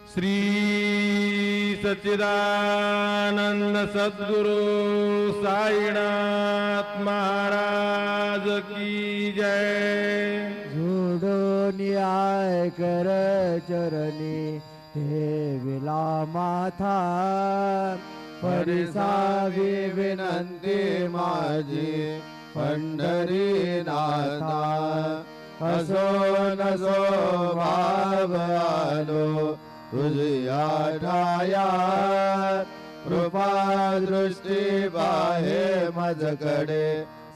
श्री सच्चिदानंद सद्गुरु साईनाथ महाराज की जय। जोडो न्याय कर चरणी ठेविला माथा, परिसावी विनंती माझी पंढरीनाथा। असो नसो भाव आलो तुझ्या ठाया, कृपा दृष्टी बाहे माझकडे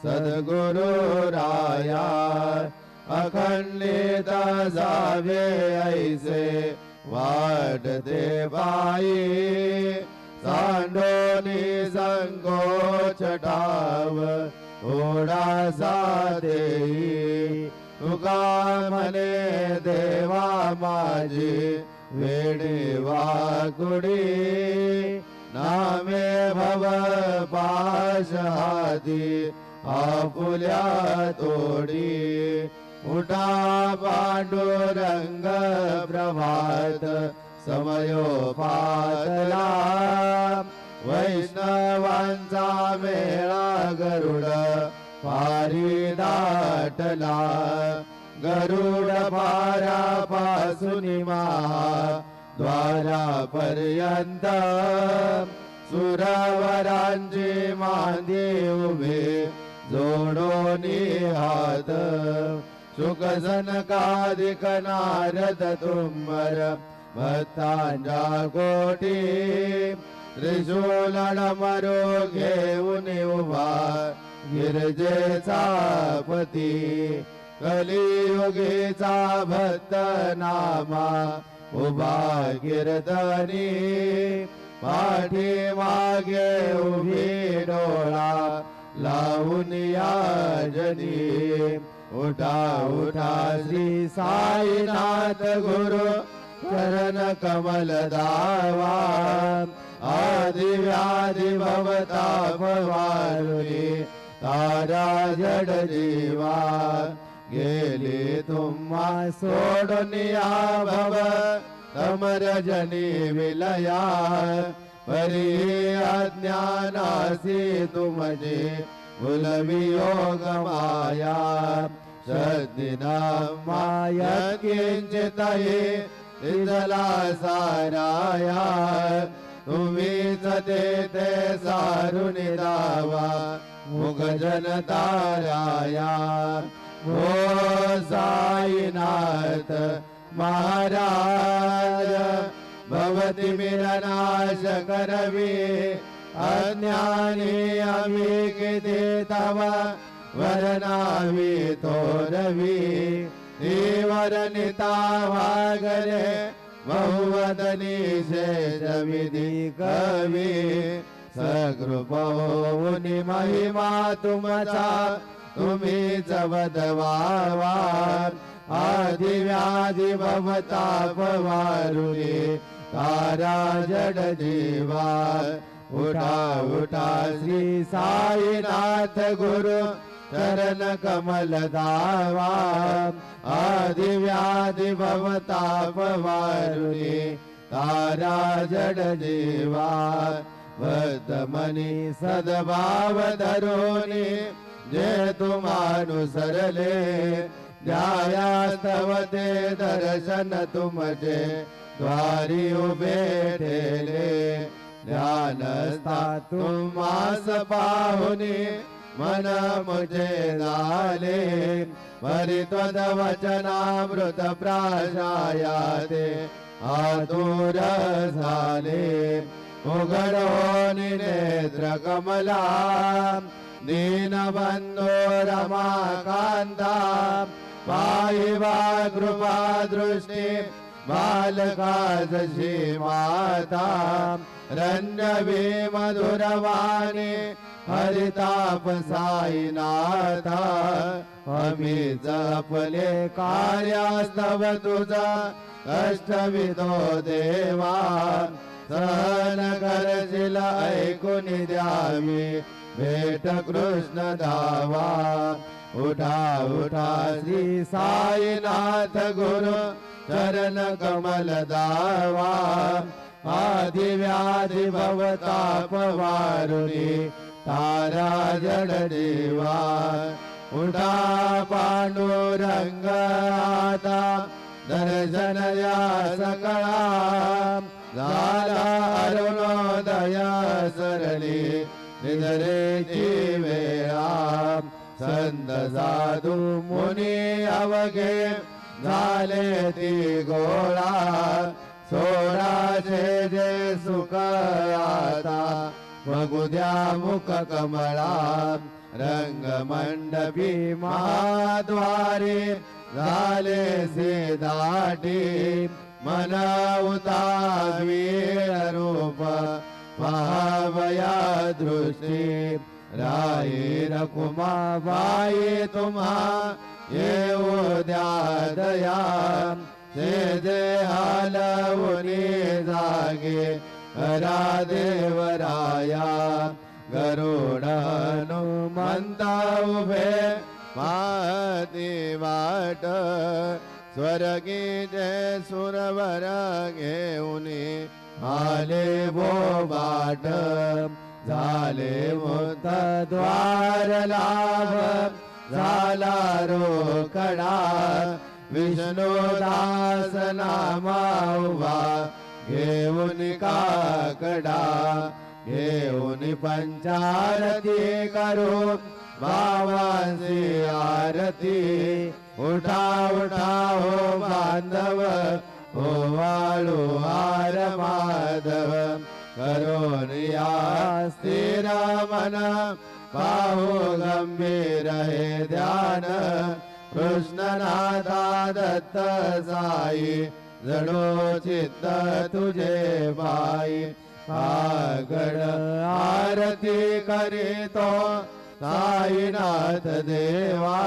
सद्गुरु राया। अखंडिता जावे ऐसे वाटते बाई, सांडोनी संकोच ठाव ओढासा देई। तुका म्हणे देवा माझी वेडे वाकुडी, नामे भव पाश हाती आपुल्या तोडी। उठा पांडुरंग प्रभात समयोपातला, वैष्णवांचा मेळा गरुड पारी दाटला। गरुड पारापासून महा द्वारापर्यंत, सुरवरांची मांदी उभे जोडोनी हात। शुक सनकादिक नारद तुंबर भक्तांच्या कोटी, त्रिशूल डमरू घेऊन उभा गिरजेचा पती। कलियुगीचा भक्त नामा उभा कीर्तनी, पाठी मागे उभी डोळा लावून याजनी। उठा उठा श्री साईनाथ गुरु चरण कमल दावा, आदि व्याधि भवताप वारुनी तारा जड जीवा। गेले तुम्हा सोडून या भव तमरजनी विलया, परी अज्ञानासी तुमजे भूलवियोग माया। श्रद्धेना माया किंचितहि तिजला साराया, तुम्हीच ते सारुनी दावा मुख जनताराया। हो साईनाथ महाराज भवती मिरनाश करवी, अज्ञानी आम्ही किती तव वरनावी तोरवी। वरनिता वागरे बहुवदनी शेष विधी कवी, सकृपौनि महिमा तुमचा तुम्हीच वदवावा। आदि व्याधि भवताप वारुनी तारा जड जीवा। उठा उठा श्री साईनाथ गुरु चरण कमल दावा, आदि व्याधि भवताप वारुनी तारा जड जीवा। वर्तमनी सद्भाव धरोनी जे तुमानुसरले, ध्यायास्तव ते दर्शन तुमचे द्वारी उभे ठेले। ध्यानस्था तुम्हास पाहुनी मन मुझे झाले, परित्वद वचनामृत प्राशायाते आतुर झाले। उघडोनी नेत्र कमला दीनबंधो रमाकांता, पाहिवा कृपा दृष्टी बालका जशी माता। रण्यवी मधुरवाणी हरिताप साईनाथा, आम्ही जपले कार्यास्तव तुझा कष्टविदो देवा। सहन करशील ऐकून द्यावी भेट कृष्ण धावा। उठा उठा श्री साईनाथ गुरु चरण कमल दावा आदि व्याधि भवताप वारुणी तारा जड देवा उठा पांडुरंग आता दर्शन या सकळा झाला अरुणोदय सरली निधरेची वेळा संत साधू मुनी अवघे झाले ती गोळा सोडाचे जे सुख आता बघू द्या मुख कमळा रंगमंडपी महाद्वारे झाले से दाटी मन उतावीळ रूप पहावया दृष्टी राये रकुमा बाई तुम्हा येऊ द्या दया से जे हालवुनी जागे करा देवराया गरुड हनुमंता उभे पाहती वाट स्वर्गी जय सुरवर घेऊनी आले बोबाट झाले मुक्त द्वार लाभ झाला रोकडा विष्णुदास नामा उभा घेऊन काकडा घेऊन पंचारती करू भावांची आरती उठा उठा हो बांधव हो वाळू हार माधव करून या स्थिर मन पाहू गंभीर हे ध्यान कृष्णनाथा दत्त साई जडो चित्त तुझे बाई आगड आरती करीतो साईनाथ देवा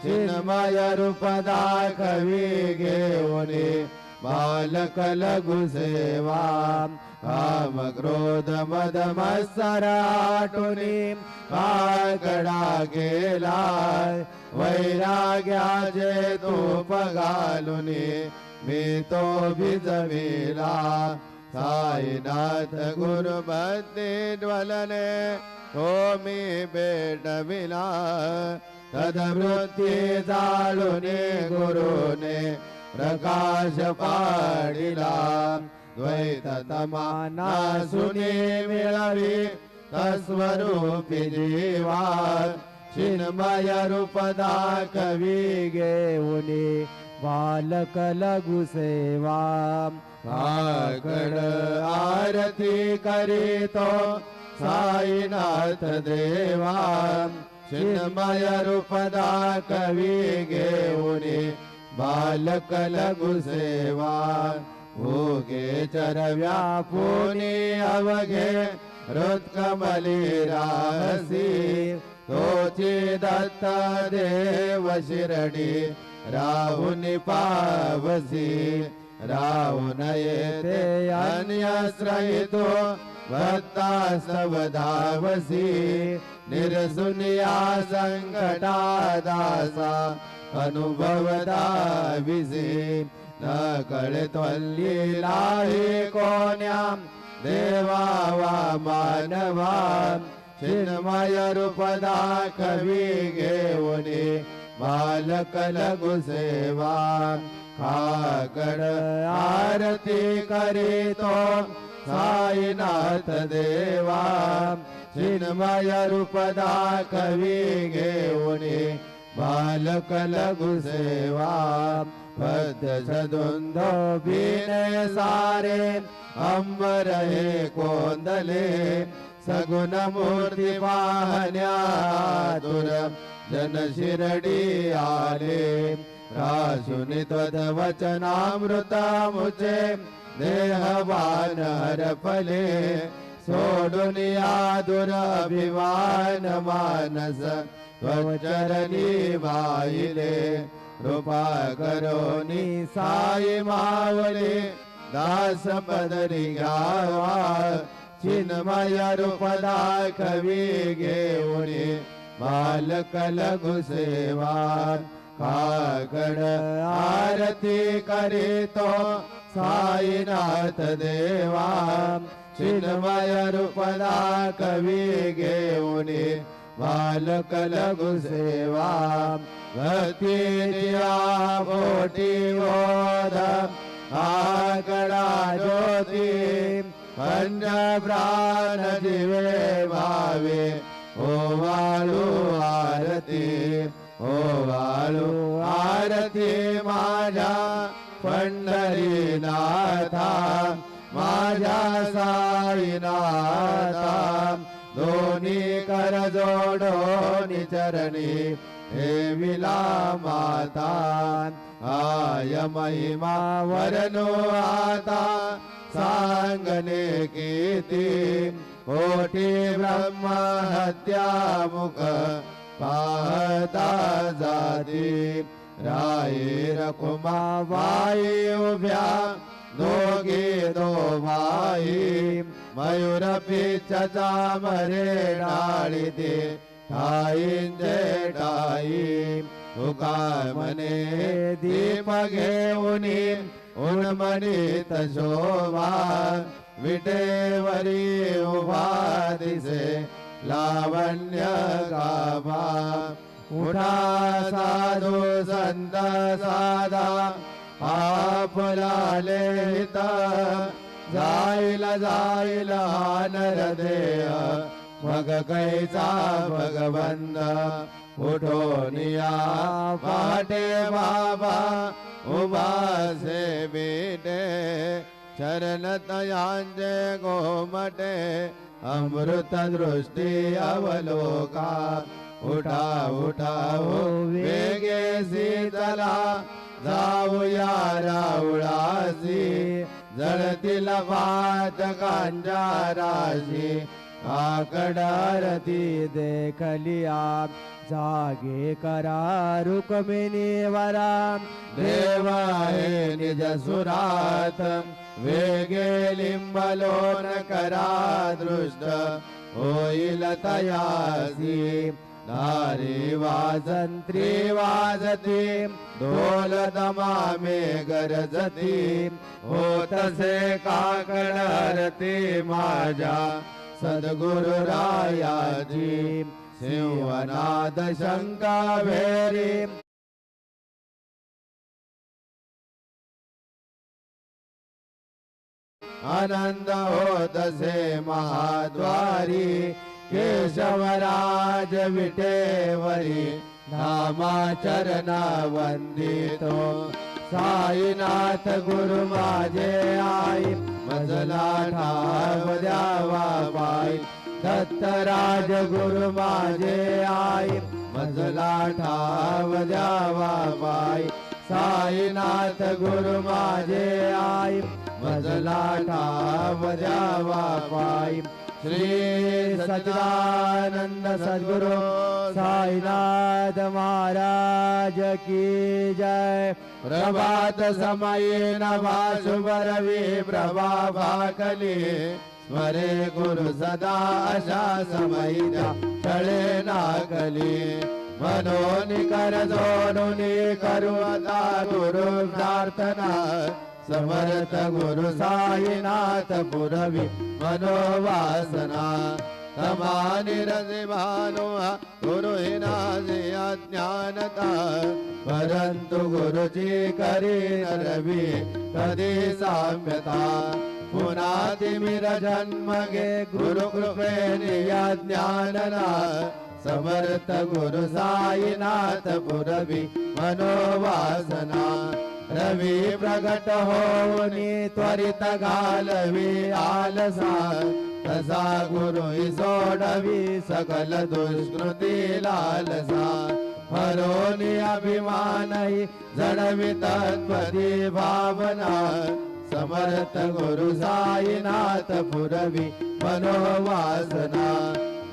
चिन्मय रूप दाखवी घेऊनी बालक लघु सेवा काम क्रोध मद मत्सर आटुनी आगडा गेला वैराग्याचे तूप घालुनी मी तो भिजविला साईनाथ गुरुभक्ती ज्वलने तो मी पेटविला तदवृत्ती जाळुने गुरुने प्रकाश पाडिला द्वैत तमाना सुने मिळावी तस्वरूपी जीवा चिन्मय रूप दाखवी घेऊनी बालक लघु सेवा आगड आरती करीतो साईनाथ देवा चिन्मय रूप दाखवी घेऊनी बालक लघु सेवा भोगे चरव्या पुणे अवघे हृत्कमली राहसी तोची दत्त देव शिरडी राहुनी पावसी राहुन येते अन्यश्रयितो भक्तास्तवधावसी निरसुनिया संकटा दासा अनुभवदाविसी न कळत्वल्लीला हे कोण्या देवा वा मानवा चिन्मय रूप दाखवी घेऊनी बालक लघु सेवा आगड आरती करीतो साईनाथ देवा चिन्मय रूप दाखवी घेऊनी बालक लघु सेवा पद्य सदुंदो बिने सारे अंबर हे कोंदले सगुण मूर्ती पाहण्यातुर जन शिरडी आले राशुनी त्वद वचनामृता मुचे देहवान हरपले सोडून या दुरभिमान मानस त्वचरणी वाहिले कृपा करोनी साई मावले दास पदरी घ्यावा चिन्मय रूप दाखवी घेऊनी बालक लघु सेवा काकड आरती करीतो साईनाथ देवा चिन्मय रूपदा कवी घेऊन बालक लघु सेवा भक्तिया मोठी बोध आकडा ज्योती पंच प्राण दिवे भावे ओवाळू आरती ओवाळू आरती माझ्या पंढरीनाथा माझ्या साईनाथा दोन्ही कर जोडोनी चरणी हे विला माता आय महिमा वर्णो आता सांगणे कीती कोटी ब्रह्म हत्या मुख पाहता जाती राये रखुमा बाई उभ्या दोघे दो भाई मयूर पिच्छचा मरे डाळी दे ठाईंचे ठाई तुका मने दीप घेऊनी उन्मनीत शोभा विटेवरी उभा दिसे लावण्य गाभा उठा साधू संत साधा आपला लेहित जाईल नरदेह मग कैचा भगवंत उठोनिया पाटे बाबा उभासे बेटे चरण तयांचे गोमटे अमृत दृष्टी अवलोका उठा उठा वेगे शीतला जाऊया रावळासी जळतील पातकांच्या राशी आकडारती देखलिया जागे करा रुक्मिणी वरा देवा हे निज सुरात वेगे लिंबलोन करा दृष्ट होईल तयासी नारी वाजंत्री वाजती ढोल दमामे गरजती होतसे काकडरती माझ्या सद्गुरु रायाजी शिवनाद शंका भेरी आनंद होतसे महाद्वारी केशवराज विटेवरी नामाचरणा वंदितो साईनाथ गुरु माझे आई मजला ठाव द्यावा बाई दत्तराज गुरु माझे आई मजला ठाव द्यावा बाई साईनाथ गुरु माझे आई मजला ठाव द्यावा बाई श्री सच्चिदानंद सद्गुरु साईनाथ महाराज की जय। प्रभात समये नभा शुभ रवि प्रभा भाकली स्मरे गुरु सदा अशा समयी चळे नागली मनोनी कर जोडूनी करू आता गुरु प्रार्थना समर्थ गुरु साईनाथ पुरवी मनोवासना समानी रजे भानो गुरु हिनाजे अज्ञानता परंतु गुरुजी करी रवी कधी साम्यता पुनातिमिर जन्म गे गुरु कृपेने अज्ञानना समर्थ गुरु साईनाथ पुरवी मनोवासना रवी प्रगट होनी त्वरित घालवी आलसा तसा गुरु सोडवी सकल दुष्कृती लालसा हरोनी अभिमानही जडवी तत्पदी भावना समर्थ गुरु साईनाथ पुरवी मनोवासना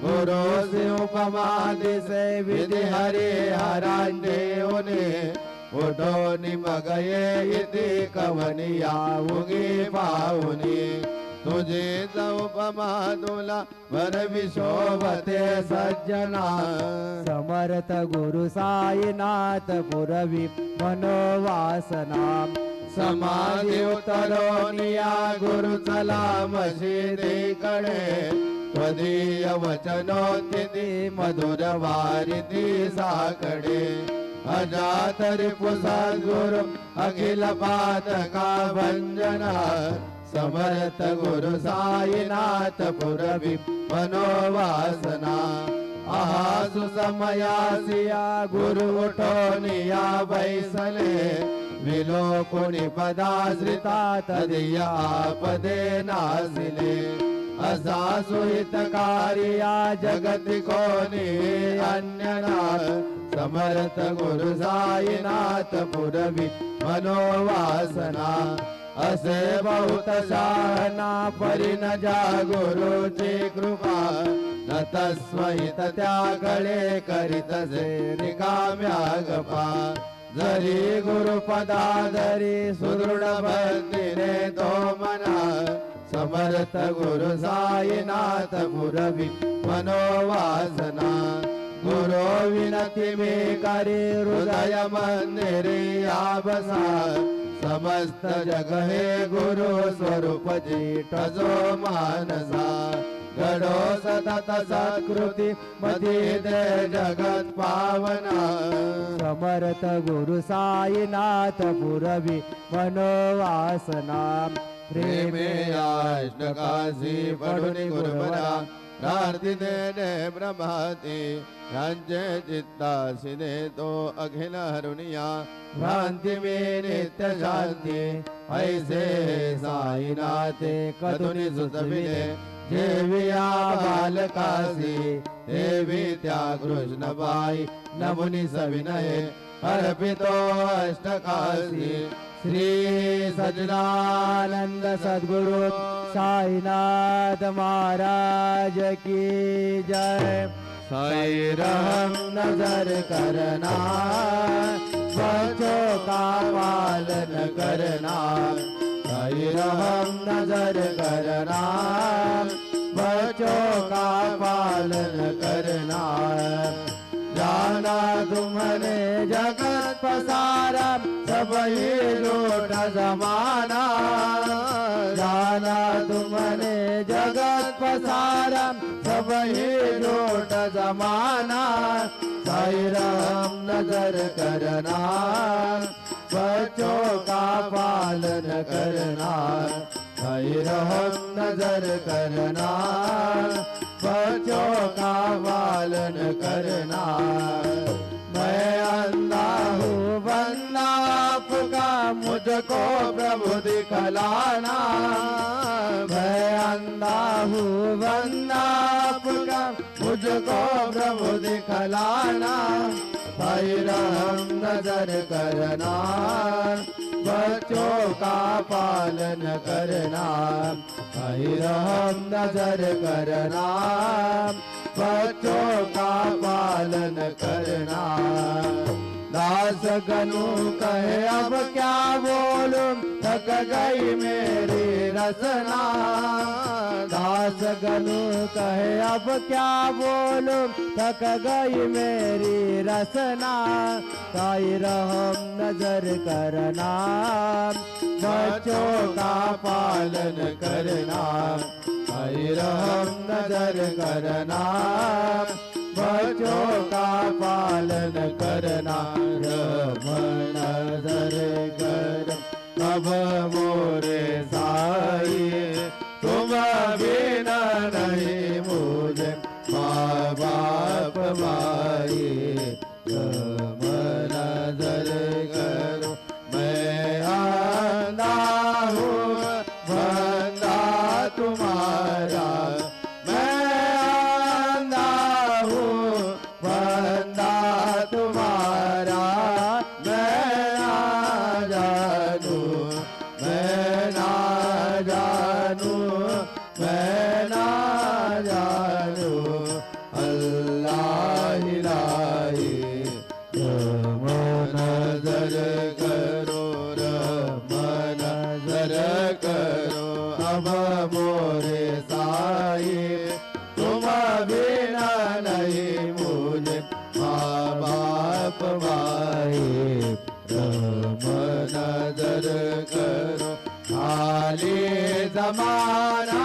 गुरु से उपमा दिसे विधि हरे हरांडे उने उठो निमगये इति कवनिया उगी पाहुनी तुझीच उपमा तुला वरवी शोभते सज्जना समर्थ गुरु साईनाथ पुरवी मनोवासना समाधी उतरोनिया गुरु चला मशिदीकडे त्वदीय वचनोतिथी मधुर वारिती साकडे अजातरी सद्गुरु अखिल पातका भंजना समर्थ गुरु साईनाथ पुरवी मनोवासना आहासु समयासिया गुरु उठोनिया बैसले विलोकुनि पदाश्रिता तदिया पदे नासिले असा सुहितकारिया जगति कोणी अन्यना समर्थ गुरु साईनाथ पुरवी मनोवासना असे बहुत शहाणा परिण जा गुरुची कृपा न तस्महित त्याकडे करीतसे रिकाम्या गपा जरी गुरुपदाधरी सुदृढ भक्तीने तो मना समर्थ गुरु साईनाथ पुरवी मनोवासना गुरु विनती मे करी हृदय मंदिरी आबसा समस्त जग हे गुरु स्वरूप जीठजो मानसा घडो सतत सत्कृती मधी दे जगत पावना समर्थ गुरु साईनाथ पुरवी मनोवासना प्रेमे अष्टकाशी पडुनि गुरुवरा प्रार्थितेने ब्रह्माती यांचे चित्तासी देतो अखिल हरुनिया भ्रांती में नित्य शांती ऐसे साईनाथे कधुनि सुतविले जेविया बालकासी देवी त्या कृष्णबाई नमुनि सविनये अर्पितो अष्टकाशी श्री सच्चिदानंद सद्गुरु साईनाथ महाराज की जय। साई रहम नजर करना बच्चों का पालन करना साई रहम नजर करना बच्चों का पालन करना जाना तुम्हारे जगत पसारा सब ही लूट जमाना जाना तुम्हारे जगत पसारा सब ही लूट जमाना साई राम नजर करना बच्चों का पालन करना साई राम नजर करना बच्चों का पालन करना मैं अंधा हूँ बंदा आपका मुझको प्रभु दिखलाना मैं अंधा हूँ बंदा आपका मुझको प्रभु दिखलाना साई राम नजर करना बच्चों का पालन करना साई राम नजर करना बच्चों का पालन करना दास गनु कहे अब क्या बोलूं थक गई मेरी रसना दास गनु कहे अब क्या बोलूं थक गई मेरी रसना साई रहम नजर करना बच्चों का पालन करना साई रहम नजर करना बच्चों का पालन करना रहम नजर कर अब मोरे साई तुम बिना नहीं मुझे माँ बाप माई रहम नजर करो मैं अंधा हूँ बंदा तुम्हारा मैं अंधा हूँ बंदा तुम्हारा मैं ना जानू मैं ना जानू मैं ना जानू अल्लाह इलाही रहम नजर करो रहम नजर करो अब नजर करो खाली जमाना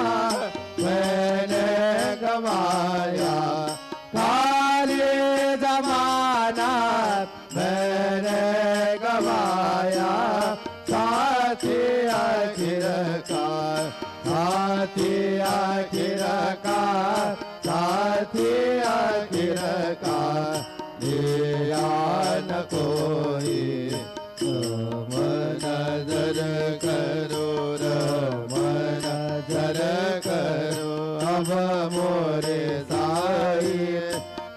मैंने गवाया खाली जमाना मैंने गवाया साथी आखिरकार साथी आखिरकार साथी आखिरकार दिया न कोई रम नजर करो रम नजर करो अब मोरे साई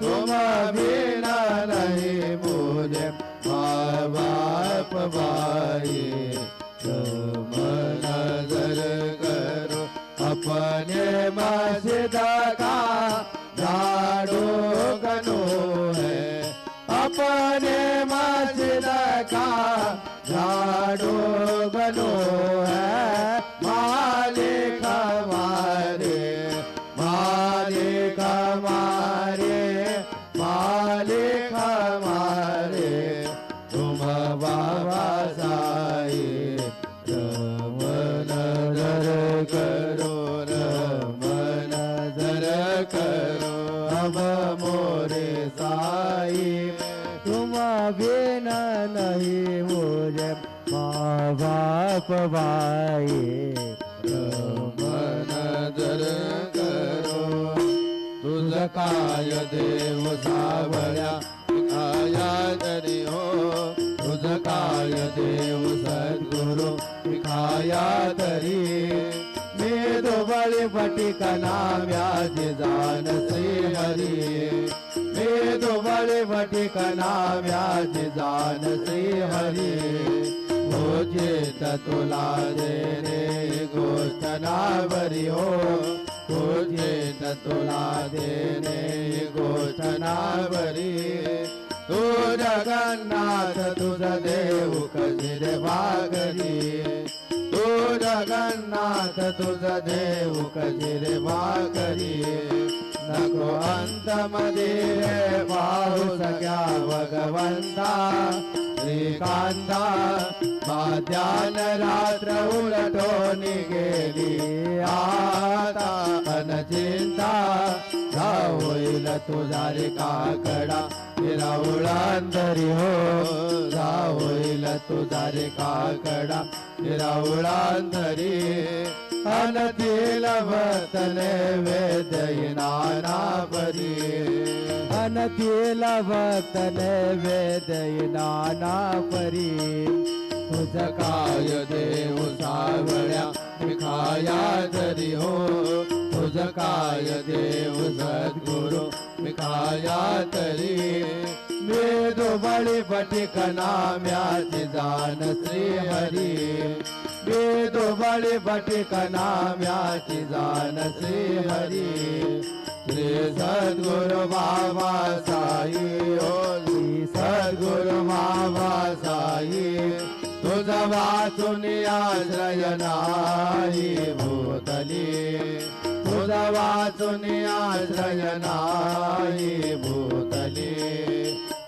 तुम बिना नहीं मुझे माँ बाप भाई रम नजर करो अपने मस्जिद का झाड़ू गनो है अपने मस्जिद का झाड़ू गनो है मालिक हमारे मालिक हमारे मालिक हमारे तुम बाबा साई रम नजर करो रम नजर करो अब मोरे साई तुम बिना नहीं मुझे माँ बाप भाई रम नजर करो तुझ काय देव सावळ्या खाया तरी हो तुझ काय देव सद्गुरु खाया तरी मी दुबळी फटिकना व्याजी जान श्री हरी मी दुबळी फटिकना व्याजी जान श्री हरी गोचेत तुला दे रे गोष्ट ना बरी हो गोचेत तुला दे रे गोष्ट ना बरी तू जगन्नाथ तुझ देव कजिर भागरी तू जगन्नाथ तुझ देव कजिर भागरी नको अंत मध्ये पाहू सगळ्या भगवंता श्रीकांता माध्यान रात्र उलटून गेली आता अनचिंता होईल तुझा रे काकडा राऊळांतरी हो होईल तुझा रे काकडा राऊळांतरी अनतील वतने वेदई नाना परी अनतील वतने वेदई नाना परी तुझ काय देव सावळ्या खाया तरी हो तुझ काय देव सद्गुरु खाया तरी मी दुबळी फटिकना म्याची जान श्री हरी मी दुबळी फटिकना म्याची जान श्री हरी श्री सद्गुरु बाबा साई ओ श्री सद्गुरु बाबा साई तुझ वाचून आश्रय नाही भूतली तुझ वाचून आश्रय नाही भूतली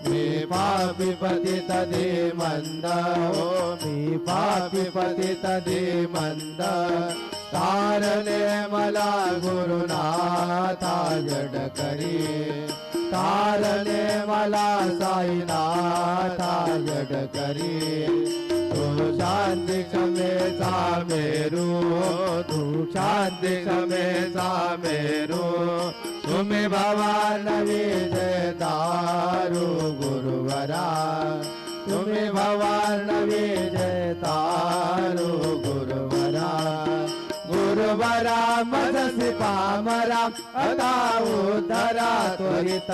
मी पापी पतित दे मंद हो मी पापी पतित दे मंद तारणे मला गुरुनाथा जड करी तारणे मला साईनाथा जड करी तू शांती क्षमेचा मेरू तू शांती क्षमेचा मेरू तुम्ही भवान विजय दारू गुरुवरा तुम्ही भवान विजय तारू गुरुवरा गुरुवरा मजसी पामरा अदाऊ धरा त्वरित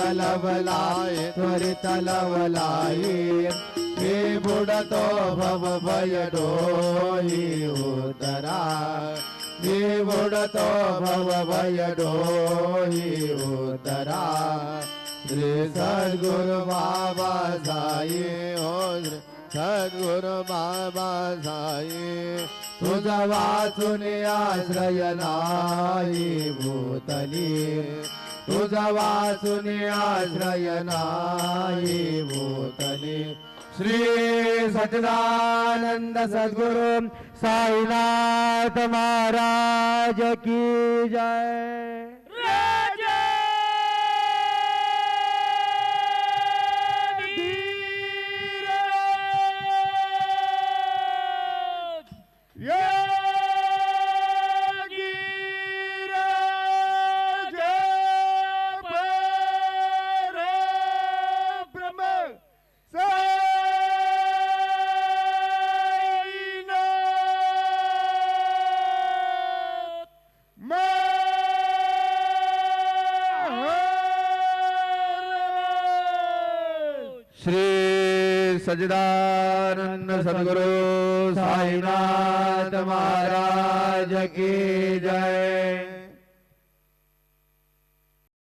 लवलाय हे बुडतो भव भय डोई उतरा हे बुडतो भव भय डोई उतरा श्री सद्गुरु बाबा साई हो सद्गुरु बाबा साई तुझ वाचून आश्रय नाही भूतली तुझ वाचून आश्रय नाही भूतली श्री सच्चिदानंद सद्गुरु साईनाथ महाराज की जय। श्री सच्चिदानंद सद्गुरु साईनाथ महाराज की जय।